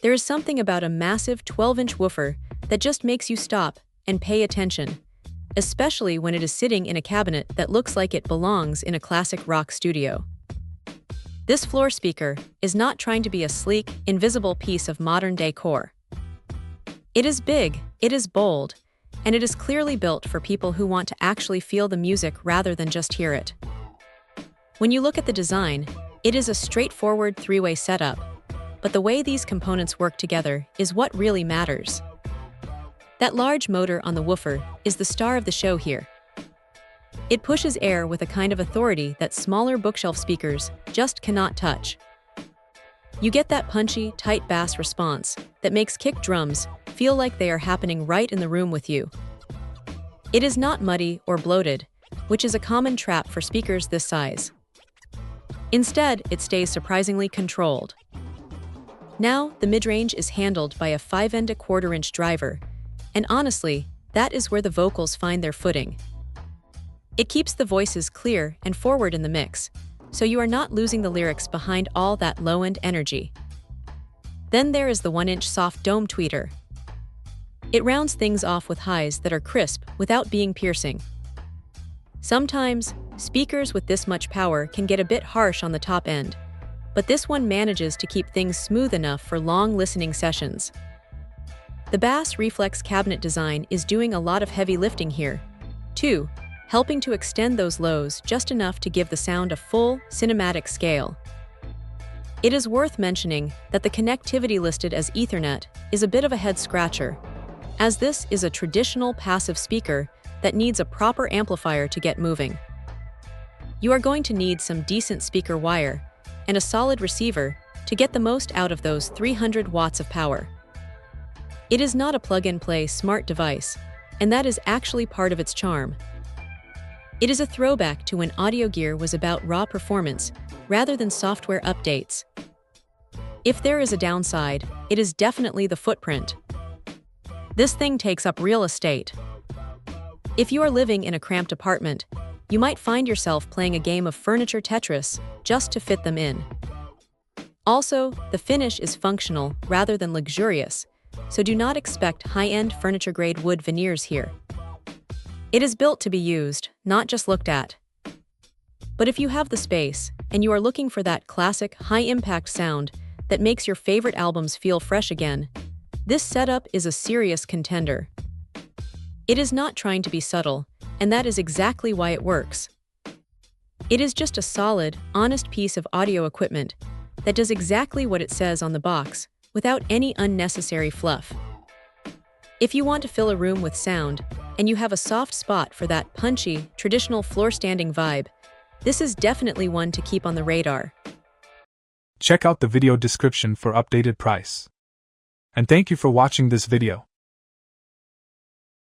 There is something about a massive 12-inch woofer that just makes you stop and pay attention, especially when it is sitting in a cabinet that looks like it belongs in a classic rock studio. This floor speaker is not trying to be a sleek, invisible piece of modern decor. It is big, it is bold, and it is clearly built for people who want to actually feel the music rather than just hear it. When you look at the design, it is a straightforward three-way setup, but the way these components work together is what really matters. That large motor on the woofer is the star of the show here. It pushes air with a kind of authority that smaller bookshelf speakers just cannot touch. You get that punchy, tight bass response that makes kick drums feel like they are happening right in the room with you. It is not muddy or bloated, which is a common trap for speakers this size. Instead, it stays surprisingly controlled. Now, the mid-range is handled by a 5¼ driver, and honestly, that is where the vocals find their footing. It keeps the voices clear and forward in the mix, so you are not losing the lyrics behind all that low-end energy. Then there is the 1-inch soft dome tweeter. It rounds things off with highs that are crisp without being piercing. Sometimes, speakers with this much power can get a bit harsh on the top end, but this one manages to keep things smooth enough for long listening sessions. The bass reflex cabinet design is doing a lot of heavy lifting here, too, helping to extend those lows just enough to give the sound a full, cinematic scale. It is worth mentioning that the connectivity listed as Ethernet is a bit of a head-scratcher, as this is a traditional passive speaker that needs a proper amplifier to get moving. You are going to need some decent speaker wire and a solid receiver to get the most out of those 300 watts of power. It is not a plug-and-play smart device, and that is actually part of its charm. It is a throwback to when audio gear was about raw performance rather than software updates. If there is a downside, it is definitely the footprint. This thing takes up real estate. If you are living in a cramped apartment, you might find yourself playing a game of furniture Tetris just to fit them in. Also, the finish is functional rather than luxurious, so do not expect high-end furniture-grade wood veneers here. It is built to be used, not just looked at. But if you have the space, and you are looking for that classic, high-impact sound that makes your favorite albums feel fresh again, this setup is a serious contender. It is not trying to be subtle, and that is exactly why it works. It is just a solid, honest piece of audio equipment that does exactly what it says on the box, without any unnecessary fluff. If you want to fill a room with sound, and you have a soft spot for that punchy, traditional floor-standing vibe, this is definitely one to keep on the radar. Check out the video description for updated price. And thank you for watching this video.